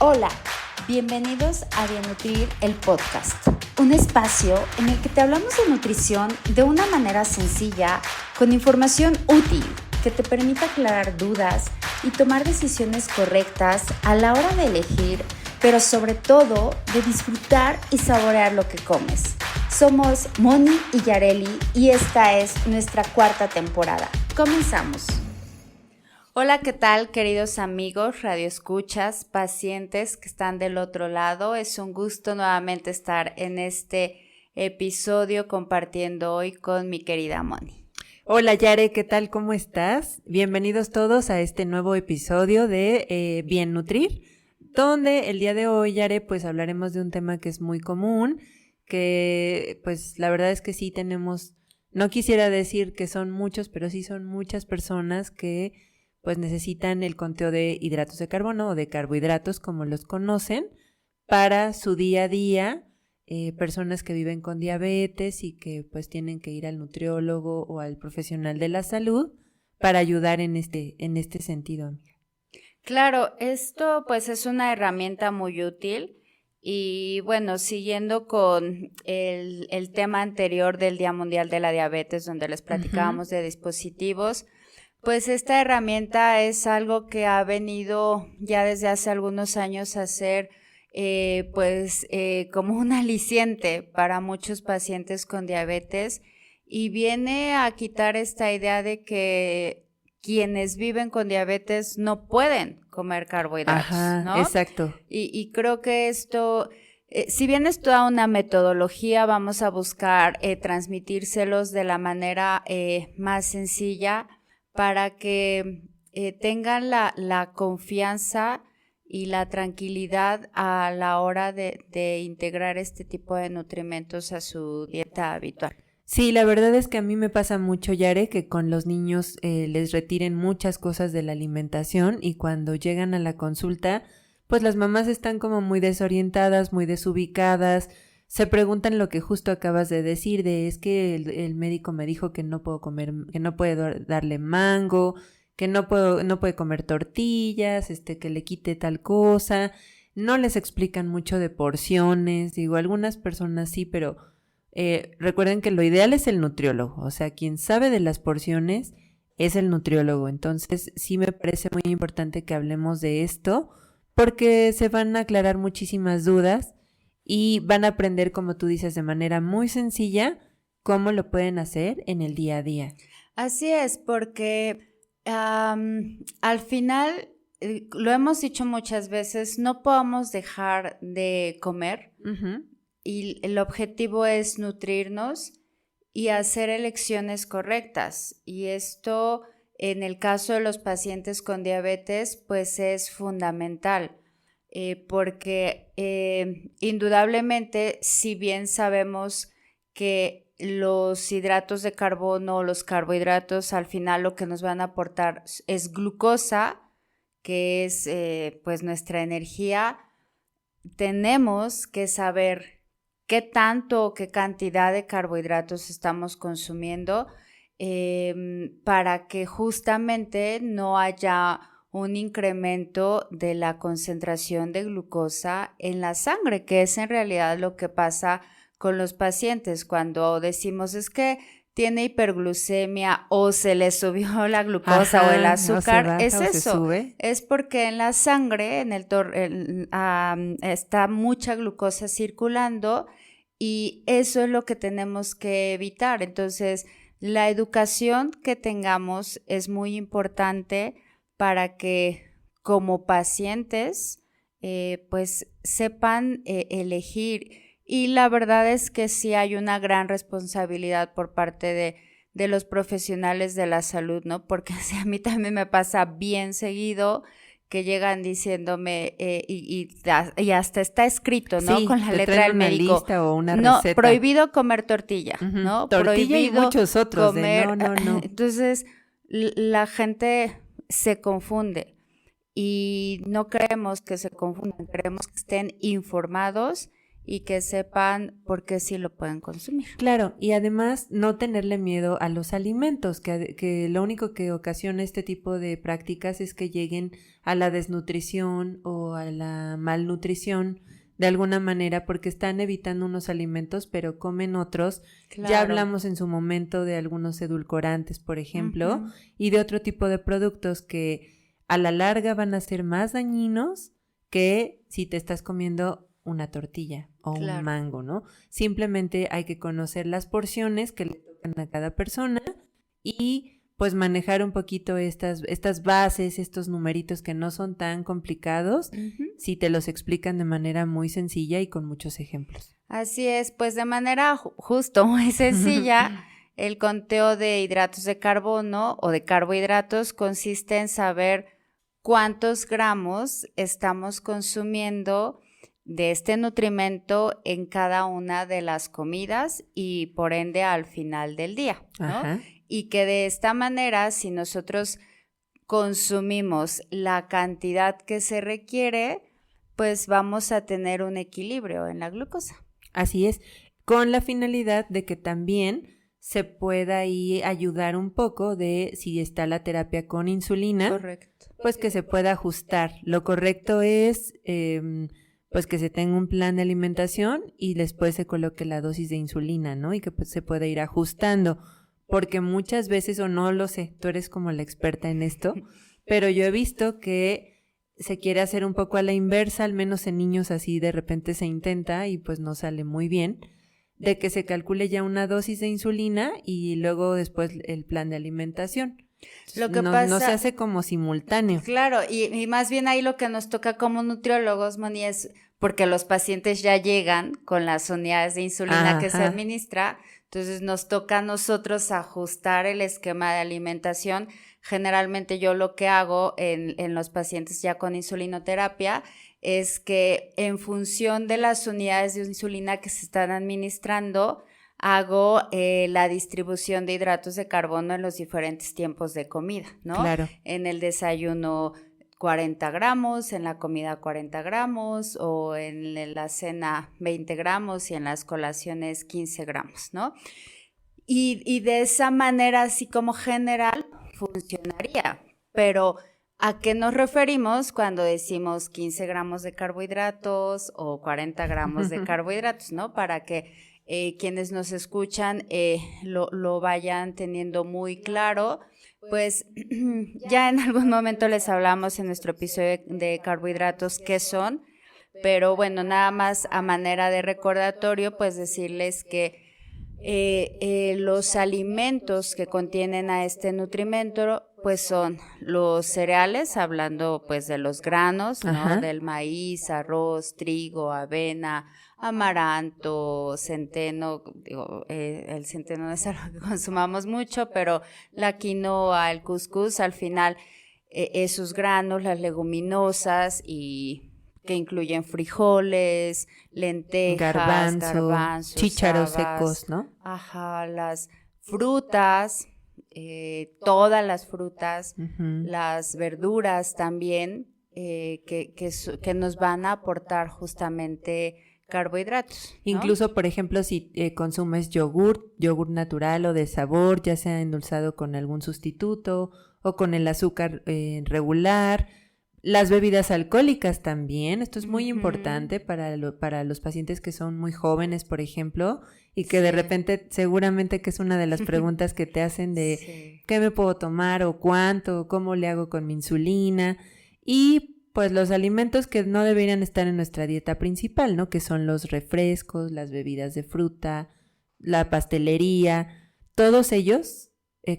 Hola, bienvenidos a Bienutrir, el podcast, un espacio en el que te hablamos de nutrición de una manera sencilla, con información útil que te permita aclarar dudas y tomar decisiones correctas a la hora de elegir, pero sobre todo de disfrutar y saborear lo que comes. Somos Moni y Yareli y esta es nuestra 4ª temporada. Comenzamos. Hola, ¿qué tal, queridos amigos, radioescuchas, pacientes que están del otro lado? Es un gusto nuevamente estar en este episodio compartiendo hoy con mi querida Moni. Hola Yare, ¿qué tal? ¿Cómo estás? Bienvenidos todos a este nuevo episodio de Bien Nutrir, donde el día de hoy, Yare, pues hablaremos de un tema que es muy común, que pues la verdad es que sí tenemos, no quisiera decir que son muchos, pero sí son muchas personas que pues necesitan el conteo de hidratos de carbono o de carbohidratos, como los conocen, para su día a día. Personas que viven con diabetes y que pues tienen que ir al nutriólogo o al profesional de la salud para ayudar en este sentido. Claro, esto pues es una herramienta muy útil y bueno, siguiendo con el tema anterior del Día Mundial de la Diabetes, donde les platicábamos de dispositivos, pues esta herramienta es algo que ha venido ya desde hace algunos años a ser como un aliciente para muchos pacientes con diabetes y viene a quitar esta idea de que quienes viven con diabetes no pueden comer carbohidratos, ¿no? Exacto. Y creo que esto, si bien es toda una metodología, vamos a buscar transmitírselos de la manera más sencilla para que tengan la confianza y la tranquilidad a la hora de integrar este tipo de nutrimentos a su dieta habitual. Sí, la verdad es que a mí me pasa mucho, Yare, que con los niños les retiren muchas cosas de la alimentación y cuando llegan a la consulta, pues las mamás están como muy desorientadas, muy desubicadas, se preguntan lo que justo acabas de decir, es que el médico me dijo que no puedo comer, que no puedo darle mango, que no puede comer tortillas, que le quite tal cosa, no les explican mucho de porciones, digo, algunas personas sí, pero recuerden que lo ideal es el nutriólogo, o sea, quien sabe de las porciones es el nutriólogo, entonces sí me parece muy importante que hablemos de esto porque se van a aclarar muchísimas dudas y van a aprender, como tú dices, de manera muy sencilla cómo lo pueden hacer en el día a día. Así es, porque al final, lo hemos dicho muchas veces, no podemos dejar de comer. Uh-huh. Y el objetivo es nutrirnos y hacer elecciones correctas. Y esto, en el caso de los pacientes con diabetes, pues es fundamental, porque indudablemente, si bien sabemos que los hidratos de carbono, los carbohidratos, al final lo que nos van a aportar es glucosa, que es pues nuestra energía, tenemos que saber qué tanto o qué cantidad de carbohidratos estamos consumiendo para que justamente no haya un incremento de la concentración de glucosa en la sangre, que es en realidad lo que pasa con los pacientes cuando decimos es que tiene hiperglucemia o se le subió la glucosa o el azúcar, baja, es eso, sube. es porque en la sangre está mucha glucosa circulando y eso es lo que tenemos que evitar. Entonces, la educación que tengamos es muy importante para que como pacientes pues sepan elegir. Y la verdad es que sí hay una gran responsabilidad por parte de los profesionales de la salud, ¿no? Porque a mí también me pasa bien seguido que llegan diciéndome y hasta está escrito, ¿no? Sí, Con la te letra traen del una médico. lista o una No, receta. prohibido comer tortilla, Uh-huh. ¿no? Tortilla prohibido y muchos otros comer. no. Entonces, la gente se confunde y no queremos que se confundan, queremos que estén informados y que sepan por qué sí lo pueden consumir. Claro, y además no tenerle miedo a los alimentos, que lo único que ocasiona este tipo de prácticas es que lleguen a la desnutrición o a la malnutrición de alguna manera porque están evitando unos alimentos pero comen otros. Claro. Ya hablamos en su momento de algunos edulcorantes, por ejemplo, Uh-huh. y de otro tipo de productos que a la larga van a ser más dañinos que si te estás comiendo una tortilla o Claro. un mango, ¿no? Simplemente hay que conocer las porciones que le tocan a cada persona y pues manejar un poquito estas bases, estos numeritos que no son tan complicados, Uh-huh. si te los explican de manera muy sencilla y con muchos ejemplos. Así es, pues de manera justo muy sencilla, el conteo de hidratos de carbono o de carbohidratos consiste en saber cuántos gramos estamos consumiendo de este nutrimento en cada una de las comidas y por ende al final del día, ¿no? Ajá. Y que de esta manera, si nosotros consumimos la cantidad que se requiere, pues vamos a tener un equilibrio en la glucosa. Así es, con la finalidad de que también se pueda ahí ayudar un poco de si está la terapia con insulina, Correcto. pues que se pueda ajustar. Lo correcto es pues que se tenga un plan de alimentación y después se coloque la dosis de insulina, ¿no? Y que pues, se pueda ir ajustando, porque muchas veces, o no lo sé, tú eres como la experta en esto, pero yo he visto que se quiere hacer un poco a la inversa, al menos en niños así de repente se intenta y pues no sale muy bien, de que se calcule ya una dosis de insulina y luego después el plan de alimentación. Lo que no se hace como simultáneo. Claro, y más bien ahí lo que nos toca como nutriólogos, Moni, es porque los pacientes ya llegan con las unidades de insulina que se administra, entonces nos toca a nosotros ajustar el esquema de alimentación. Generalmente yo lo que hago en los pacientes ya con insulinoterapia es que en función de las unidades de insulina que se están administrando, hago la distribución de hidratos de carbono en los diferentes tiempos de comida, ¿no? Claro. En el desayuno 40 gramos, en la comida 40 gramos o en la cena 20 gramos y en las colaciones 15 gramos, ¿no? Y de esa manera, así como general, funcionaría, pero ¿a qué nos referimos cuando decimos 15 gramos de carbohidratos o 40 gramos de carbohidratos, ¿no? Para que quienes nos escuchan lo vayan teniendo muy claro, pues ya en algún momento les hablamos en nuestro episodio de carbohidratos qué son, pero bueno, nada más a manera de recordatorio, pues decirles que los alimentos que contienen a este nutrimento pues son los cereales, hablando pues de los granos, ¿no? Del maíz, arroz, trigo, avena, amaranto, centeno, digo, el centeno no es algo que consumamos mucho, pero la quinoa, el cuscús, al final esos granos, las leguminosas y que incluyen frijoles, lentejas, garbanzos, chícharos habas, secos, ¿no? Ajá, las frutas, todas las frutas, las verduras también, que nos van a aportar justamente carbohidratos, ¿no? Incluso, por ejemplo, si consumes yogur natural o de sabor, ya sea endulzado con algún sustituto o con el azúcar regular. Las bebidas alcohólicas también, esto es muy importante para los pacientes que son muy jóvenes, por ejemplo, y que de repente seguramente que es una de las preguntas que te hacen de ¿qué me puedo tomar o cuánto? ¿Cómo le hago con mi insulina? Y pues los alimentos que no deberían estar en nuestra dieta principal, ¿no? Que son los refrescos, las bebidas de fruta, la pastelería, todos ellos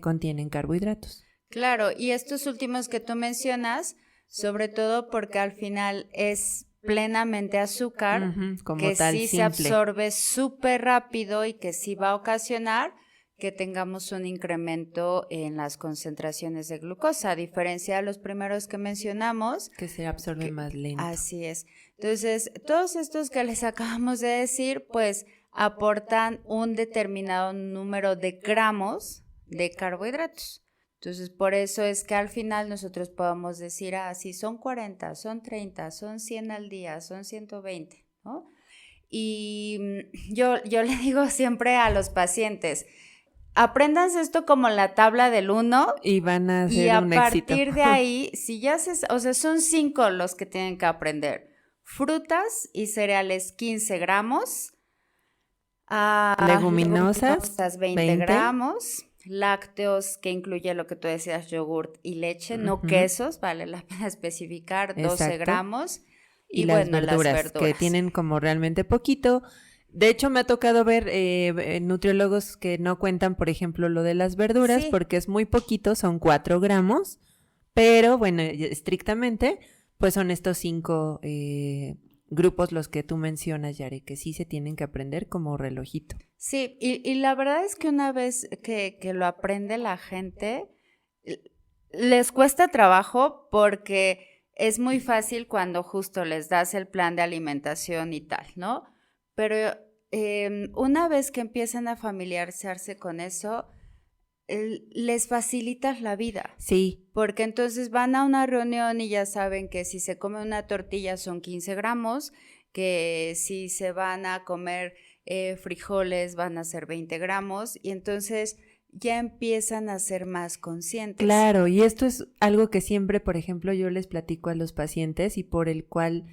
contienen carbohidratos. Claro, y estos últimos que tú mencionas, sobre todo porque al final es plenamente azúcar, como que tal, sí simple. Se absorbe súper rápido y que sí va a ocasionar que tengamos un incremento en las concentraciones de glucosa, a diferencia de los primeros que mencionamos. Que se absorbe más lento. Así es. Entonces, todos estos que les acabamos de decir, pues aportan un determinado número de gramos de carbohidratos. Entonces, por eso es que al final nosotros podamos decir, si son 40, son 30, son 100 al día, son 120, ¿no? Y yo le digo siempre a los pacientes, apréndanse esto como la tabla del 1 y van a y hacer a un éxito. partir de ahí, si ya o sea, son 5 los que tienen que aprender. Frutas y cereales 15 gramos, Leguminosas 20 gramos, lácteos, que incluye lo que tú decías, yogurt y leche, no quesos, vale la pena especificar, 12 Exacto. gramos. Y las verduras, que tienen como realmente poquito. De hecho, me ha tocado ver nutriólogos que no cuentan, por ejemplo, lo de las verduras, Sí. porque es muy poquito, son 4 gramos, pero bueno, estrictamente, pues son estos 5 grupos los que tú mencionas, Yare, que sí se tienen que aprender como relojito. Sí, y la verdad es que una vez que lo aprende la gente, les cuesta trabajo porque es muy fácil cuando justo les das el plan de alimentación y tal, ¿no? Pero una vez que empiezan a familiarizarse con eso, les facilitas la vida. Sí. Porque entonces van a una reunión y ya saben que si se come una tortilla son 15 gramos, que si se van a comer frijoles van a ser 20 gramos y entonces ya empiezan a ser más conscientes. Claro, y esto es algo que siempre, por ejemplo, yo les platico a los pacientes y por el cual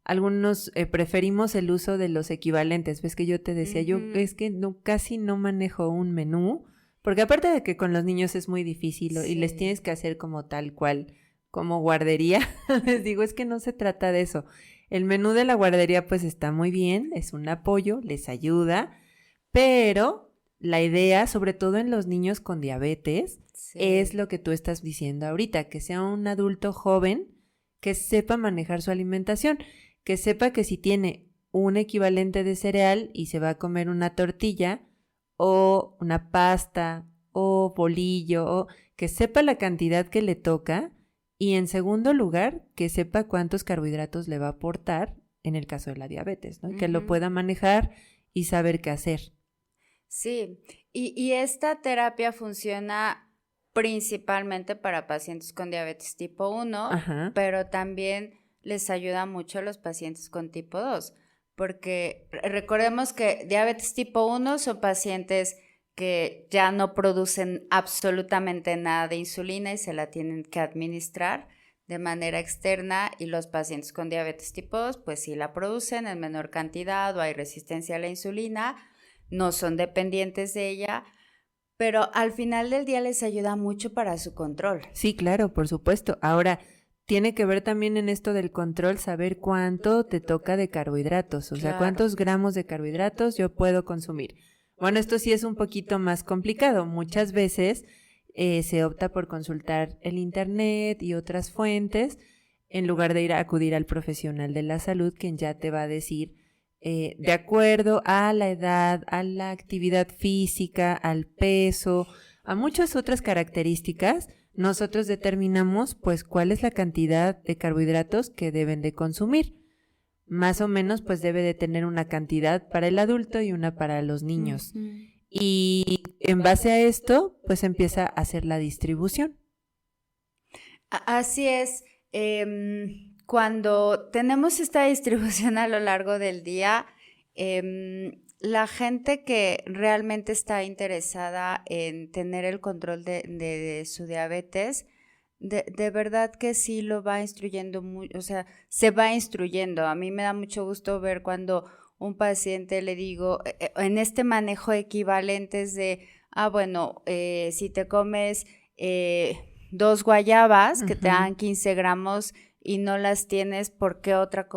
algunos preferimos el uso de los equivalentes. Ves que yo te decía, yo es que casi no manejo un menú, porque aparte de que con los niños es muy difícil y les tienes que hacer como tal cual, como guardería, les digo, es que no se trata de eso. El menú de la guardería pues está muy bien, es un apoyo, les ayuda, pero la idea, sobre todo en los niños con diabetes, es lo que tú estás diciendo ahorita, que sea un adulto joven que sepa manejar su alimentación, que sepa que si tiene un equivalente de cereal y se va a comer una tortilla o una pasta o bolillo, o que sepa la cantidad que le toca y en segundo lugar, que sepa cuántos carbohidratos le va a aportar en el caso de la diabetes, ¿no? Que lo pueda manejar y saber qué hacer. Sí, y esta terapia funciona principalmente para pacientes con diabetes tipo 1, Ajá. pero también les ayuda mucho a los pacientes con tipo 2, porque recordemos que diabetes tipo 1 son pacientes que ya no producen absolutamente nada de insulina y se la tienen que administrar de manera externa, y los pacientes con diabetes tipo 2 pues sí la producen en menor cantidad o hay resistencia a la insulina, no son dependientes de ella, pero al final del día les ayuda mucho para su control. Sí, claro, por supuesto. Ahora, tiene que ver también en esto del control saber cuánto te toca de carbohidratos, o sea, cuántos gramos de carbohidratos yo puedo consumir. Bueno, esto sí es un poquito más complicado. Muchas veces se opta por consultar el internet y otras fuentes en lugar de acudir al profesional de la salud, quien ya te va a decir de acuerdo a la edad, a la actividad física, al peso, a muchas otras características. Nosotros determinamos pues cuál es la cantidad de carbohidratos que deben de consumir. Más o menos pues debe de tener una cantidad para el adulto y una para los niños. Y en base a esto pues empieza a hacer la distribución. Así es. Cuando tenemos esta distribución a lo largo del día, la gente que realmente está interesada en tener el control de su diabetes, de verdad que sí lo va instruyendo, o sea, se va instruyendo. A mí me da mucho gusto ver cuando un paciente le digo, en este manejo de equivalentes de, bueno, si te comes 2 guayabas que te dan 15 gramos y no las tienes, ¿por qué otra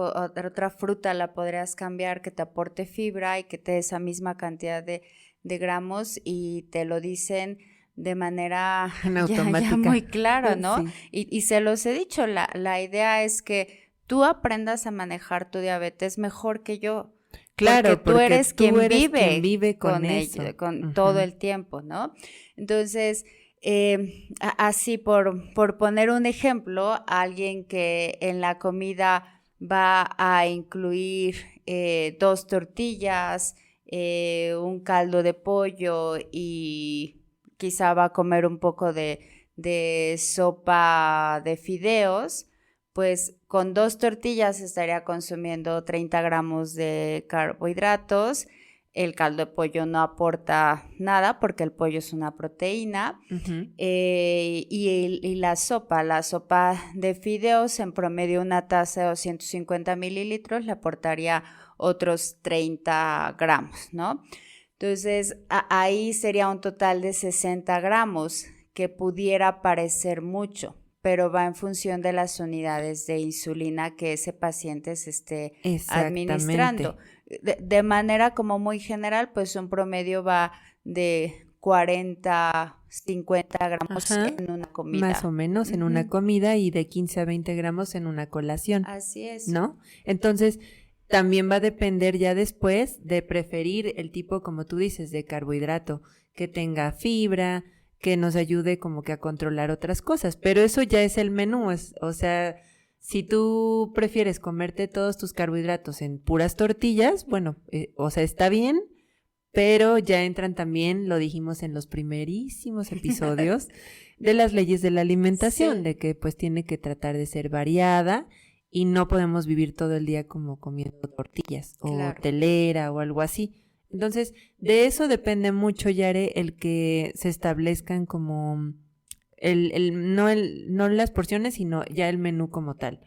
fruta la podrías cambiar que te aporte fibra y que te dé esa misma cantidad de gramos? Y te lo dicen de manera ya muy clara, ¿no? Sí. Y se los he dicho, la idea es que tú aprendas a manejar tu diabetes mejor que yo. Claro, porque tú eres quien vive con eso. Ello, con todo el tiempo, ¿no? Entonces, así por poner un ejemplo, alguien que en la comida va a incluir 2 tortillas, un caldo de pollo y quizá va a comer un poco de sopa de fideos, pues con 2 tortillas estaría consumiendo 30 gramos de carbohidratos. El caldo de pollo no aporta nada porque el pollo es una proteína. Ujú. Y la sopa de fideos, en promedio una taza de 250 mililitros le aportaría otros 30 gramos, ¿no? Entonces, ahí sería un total de 60 gramos, que pudiera parecer mucho, pero va en función de las unidades de insulina que ese paciente se esté administrando. Exactamente. De manera como muy general, pues un promedio va de 40, 50 gramos Ajá, en una más o comida. menos en una Ujú. comida y de 15 a 20 gramos en una colación, Así es. ¿no? Entonces, también va a depender ya después de preferir el tipo, como tú dices, de carbohidrato, que tenga fibra, que nos ayude como que a controlar otras cosas, pero eso ya es el menú, o sea, si tú prefieres comerte todos tus carbohidratos en puras tortillas, bueno, o sea, está bien, pero ya entran también, lo dijimos en los primerísimos episodios, de las leyes de la alimentación, Sí, de que pues tiene que tratar de ser variada y no podemos vivir todo el día como comiendo tortillas o claro. telera o algo así. Entonces, de eso depende mucho, Yare, el que se establezcan como no las porciones, sino ya el menú como tal.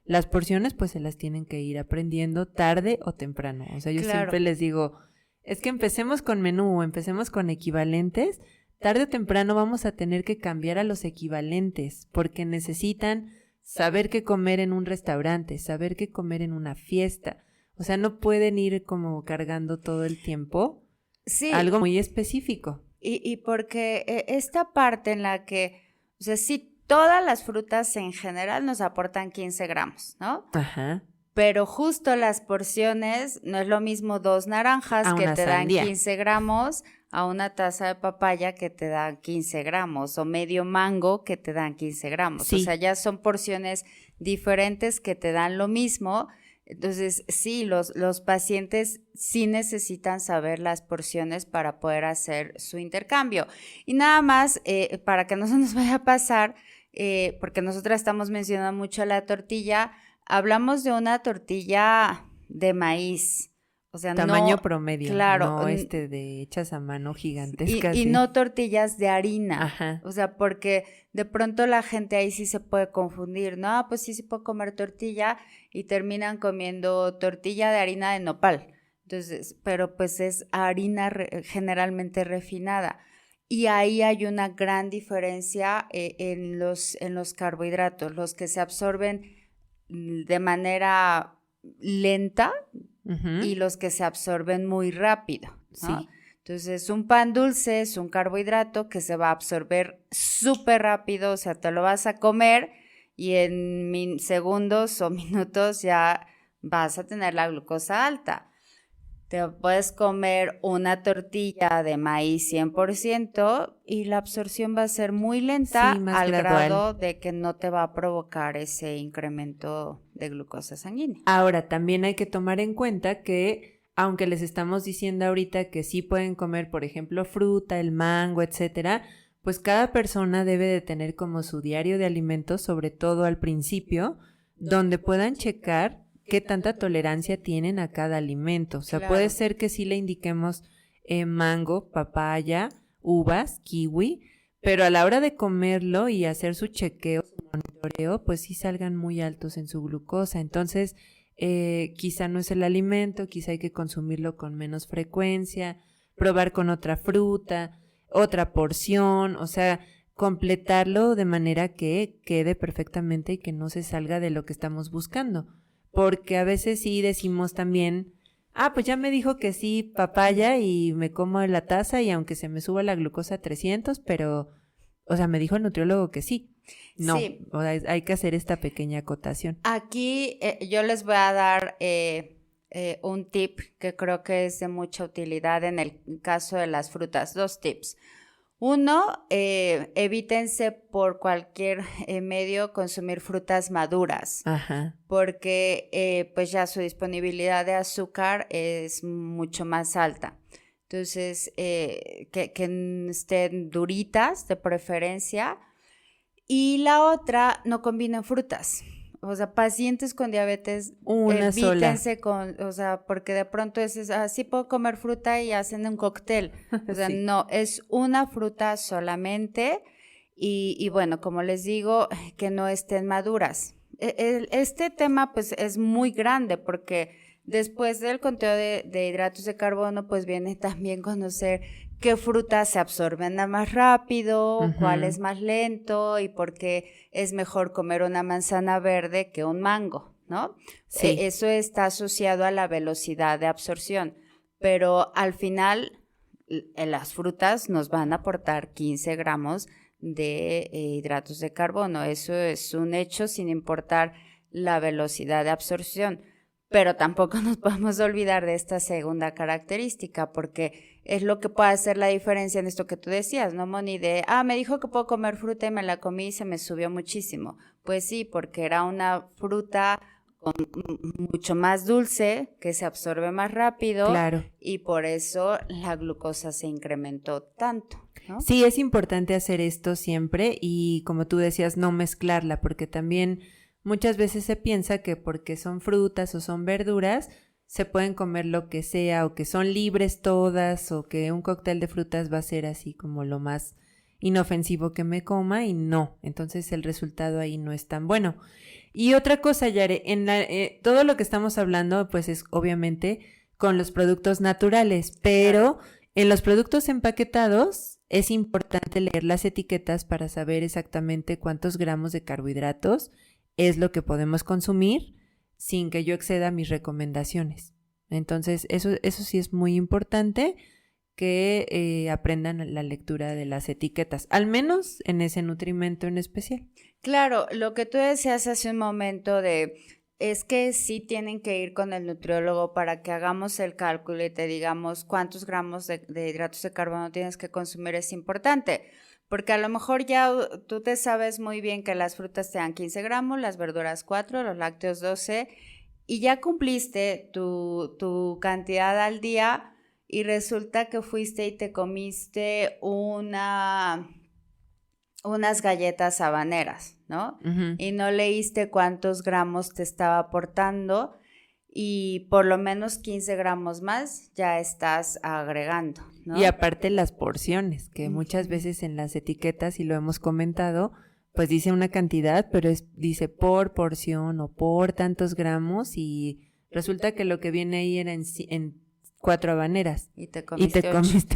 Las porciones pues se las tienen que ir aprendiendo tarde o temprano. O sea, yo Claro. siempre les digo, es que empecemos con menú o empecemos con equivalentes, tarde o temprano vamos a tener que cambiar a los equivalentes porque necesitan saber qué comer en un restaurante, saber qué comer en una fiesta. O sea, no pueden ir como cargando todo el tiempo Sí, algo muy específico. y porque esta parte en la que, o sea, sí, todas las frutas en general nos aportan 15 gramos, ¿no? Ajá. Pero justo las porciones, no es lo mismo 2 naranjas A que una te dan sandía. 15 gramos a una taza de papaya que te dan 15 gramos o medio mango que te dan 15 gramos. O sea, Sí, ya son porciones diferentes que te dan lo mismo. Entonces, sí, los pacientes sí necesitan saber las porciones para poder hacer su intercambio. Y nada más, para que no se nos vaya a pasar, porque nosotras estamos mencionando mucho la tortilla. Hablamos de una tortilla de maíz, o sea, tamaño no, promedio, claro, no de hechas a mano y, gigantescas, y sí. no tortillas de harina, Ajá. o sea, porque de pronto la gente ahí sí se puede confundir, ¿no? Ah, pues sí se puede comer tortilla y terminan comiendo tortilla de harina de nopal. Entonces, pero pues es harina generalmente refinada. Y ahí hay una gran diferencia en los carbohidratos, los que se absorben de manera lenta Ujú. y los que se absorben muy rápido, ¿no? Sí. Entonces, un pan dulce es un carbohidrato que se va a absorber súper rápido, o sea, te lo vas a comer y en segundos o minutos ya vas a tener la glucosa alta. Te puedes comer una tortilla de maíz 100% y la absorción va a ser muy Sí, lenta más al gradual. grado de que no te va a provocar ese incremento de glucosa sanguínea. Ahora, también hay que tomar en cuenta que, aunque les estamos diciendo ahorita que sí pueden comer, por ejemplo, fruta, el mango, etcétera, pues cada persona debe de tener como su diario de alimentos, sobre todo al principio, donde puedan checar qué tanta tolerancia tienen a cada alimento. O sea, puede Claro. ser que sí le indiquemos mango, papaya, uvas, kiwi, pero a la hora de comerlo y hacer su chequeo, su monitoreo, pues sí salgan muy altos en su glucosa. Entonces, quizá no es el alimento, quizá hay que consumirlo con menos frecuencia, probar con otra fruta, otra porción, o sea, completarlo de manera que quede perfectamente y que no se salga de lo que estamos buscando. Porque a veces sí decimos también, ah, pues ya me dijo que sí, papaya y me como la taza y aunque se me suba la glucosa a 300, pero, o sea, me dijo el nutriólogo que sí. No, Sí, o sea, hay que hacer esta pequeña acotación. aquí yo les voy a dar un tip que creo que es de mucha utilidad en el caso de las frutas. 2 tips. Uno, evítense por cualquier medio consumir frutas maduras, Ajá, porque pues ya su disponibilidad de azúcar es mucho más alta. Entonces, que estén duritas de preferencia. Y la otra, no combinen frutas. o sea, pacientes con diabetes, una sola. evítense o sea, porque de pronto sí puedo comer fruta y hacen un cóctel. O sea, Sí. no, es una fruta solamente y bueno, como les digo, que no estén maduras. Este tema pues es muy grande porque después del conteo de hidratos de carbono pues viene también conocer qué frutas se absorben más rápido, cuál es más lento y por qué es mejor comer una manzana verde que un mango, ¿no? Sí. Eso está asociado a la velocidad de absorción, pero al final las frutas nos van a aportar 15 gramos de hidratos de carbono. Eso es un hecho sin importar la velocidad de absorción. Pero tampoco nos podemos olvidar de esta segunda característica, porque es lo que puede hacer la diferencia en esto que tú decías, ¿no, Moni? Me dijo que puedo comer fruta y me la comí y se me subió muchísimo. Pues sí, porque era una fruta mucho más dulce, que se absorbe más rápido. Claro. Y por eso la glucosa se incrementó tanto, ¿no? Sí, es importante hacer esto siempre y como tú decías, no mezclarla, porque también muchas veces se piensa que porque son frutas o son verduras, se pueden comer lo que sea o que son libres todas o que un cóctel de frutas va a ser así como lo más inofensivo que me coma y no, entonces el resultado ahí no es tan bueno. Y otra cosa, Yare, todo lo que estamos hablando pues es obviamente con los productos naturales, pero en los productos empaquetados es importante leer las etiquetas para saber exactamente cuántos gramos de carbohidratos es lo que podemos consumir sin que yo exceda mis recomendaciones. Entonces, eso sí es muy importante que aprendan la lectura de las etiquetas, al menos en ese nutrimento en especial. Claro, lo que tú decías hace un momento es que sí tienen que ir con el nutriólogo para que hagamos el cálculo y te digamos cuántos gramos de hidratos de carbono tienes que consumir, es importante. Porque a lo mejor ya tú te sabes muy bien que las frutas te dan 15 gramos, las verduras 4, los lácteos 12, y ya cumpliste tu cantidad al día y resulta que fuiste y te comiste unas galletas habaneras, ¿no? Uh-huh. Y no leíste cuántos gramos te estaba aportando y por lo menos 15 gramos más ya estás agregando, ¿no? Y aparte las porciones, que muchas veces en las etiquetas, y lo hemos comentado, pues dice una cantidad, pero dice por porción o por tantos gramos y resulta que lo que viene ahí era en 4 habaneras. Y te comiste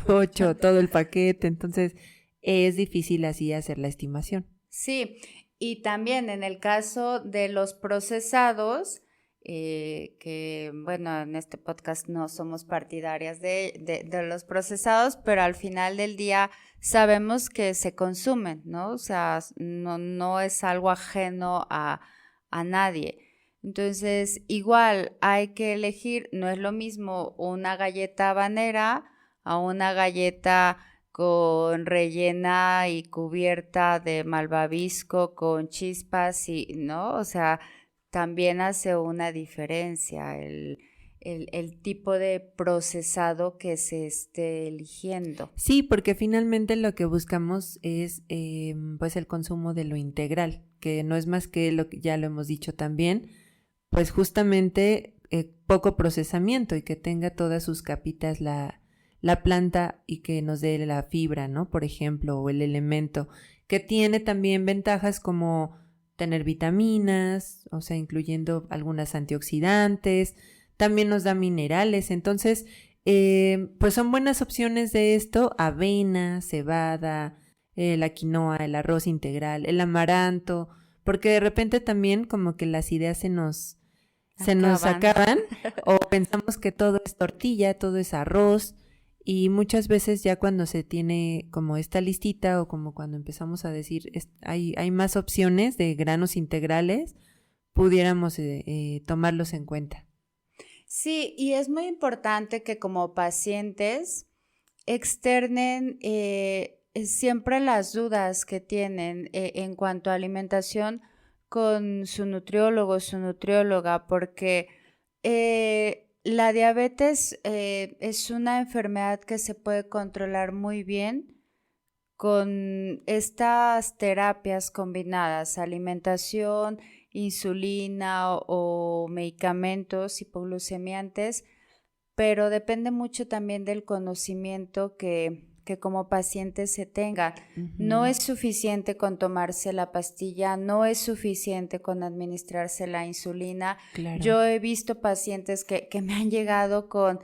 8, todo el paquete, entonces es difícil así hacer la estimación. Sí, y también en el caso de los procesados, que bueno, en este podcast no somos partidarias de los procesados, pero al final del día sabemos que se consumen, ¿no? O sea, no es algo ajeno a nadie. Entonces, igual hay que elegir, no es lo mismo una galleta habanera a una galleta con rellena y cubierta de malvavisco con chispas y, ¿no? O sea, también hace una diferencia el tipo de procesado que se esté eligiendo. Sí, porque finalmente lo que buscamos es pues el consumo de lo integral, que no es más que lo que ya lo hemos dicho también, pues justamente poco procesamiento y que tenga todas sus capitas la planta y que nos dé la fibra, ¿no? Por ejemplo, o el elemento, que tiene también ventajas como tener vitaminas, o sea, incluyendo algunas antioxidantes, también nos da minerales, entonces, pues son buenas opciones de esto, avena, cebada, la quinoa, el arroz integral, el amaranto, porque de repente también como que las ideas se nos acaban o pensamos que todo es tortilla, todo es arroz y muchas veces ya cuando se tiene como esta listita o como cuando empezamos a decir hay más opciones de granos integrales, pudiéramos tomarlos en cuenta. Sí, y es muy importante que como pacientes externen siempre las dudas que tienen en cuanto a alimentación con su nutriólogo, su nutrióloga, porque la diabetes es una enfermedad que se puede controlar muy bien con estas terapias combinadas, alimentación insulina o medicamentos hipoglucemiantes, pero depende mucho también del conocimiento que como paciente se tenga. Uh-huh. No es suficiente con tomarse la pastilla, no es suficiente con administrarse la insulina. Claro. Yo he visto pacientes que me han llegado con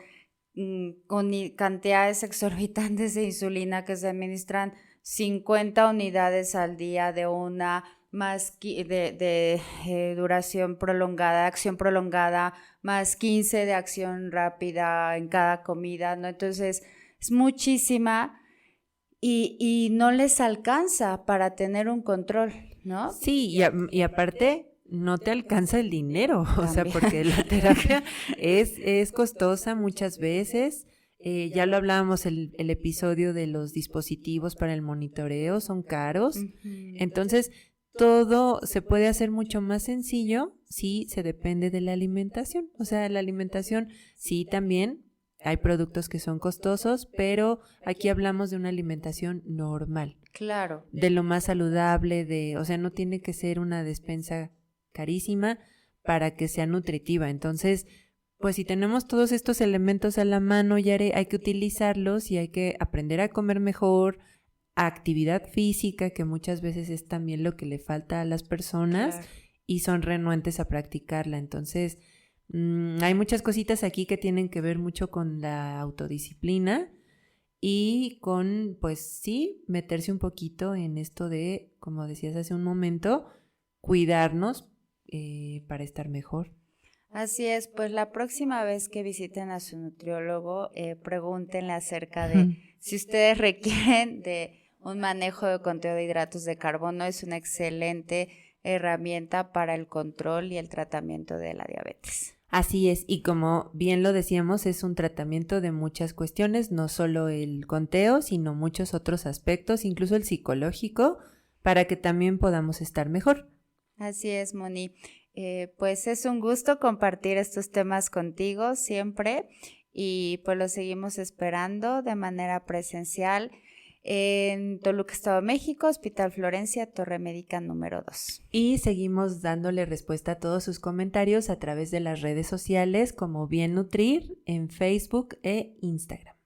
cantidades exorbitantes de insulina que se administran 50 unidades al día de una más de duración prolongada, acción prolongada, más 15 de acción rápida en cada comida, ¿no? Entonces es muchísima y no les alcanza para tener un control, ¿no? Sí, y aparte no te alcanza el dinero, o sea, porque la terapia es costosa muchas veces. Ya lo hablábamos el episodio de los dispositivos para el monitoreo, son caros. Uh-huh. Entonces, todo se puede hacer mucho más sencillo si se depende de la alimentación. O sea, la alimentación sí también hay productos que son costosos, pero aquí hablamos de una alimentación normal. Claro. De lo más saludable, o sea, no tiene que ser una despensa carísima para que sea nutritiva. Entonces, pues si tenemos todos estos elementos a la mano, Yare, hay que utilizarlos y hay que aprender a comer mejor, actividad física, que muchas veces es también lo que le falta a las personas, claro, y son renuentes a practicarla. Entonces, hay muchas cositas aquí que tienen que ver mucho con la autodisciplina y con, pues sí, meterse un poquito en esto de, como decías hace un momento, cuidarnos para estar mejor. Así es, pues la próxima vez que visiten a su nutriólogo, pregúntenle acerca de si ustedes requieren de un manejo de conteo de hidratos de carbono. Es una excelente herramienta para el control y el tratamiento de la diabetes. Así es, y como bien lo decíamos, es un tratamiento de muchas cuestiones, no solo el conteo, sino muchos otros aspectos, incluso el psicológico, para que también podamos estar mejor. Así es, Moni. Pues es un gusto compartir estos temas contigo siempre y pues los seguimos esperando de manera presencial en Toluca, Estado de México, Hospital Florencia, Torre Médica número 2. Y seguimos dándole respuesta a todos sus comentarios a través de las redes sociales como Bien Nutrir en Facebook e Instagram.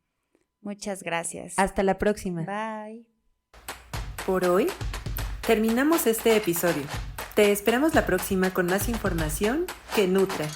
Muchas gracias. Hasta la próxima. Bye. Por hoy terminamos este episodio. Te esperamos la próxima con más información que nutra.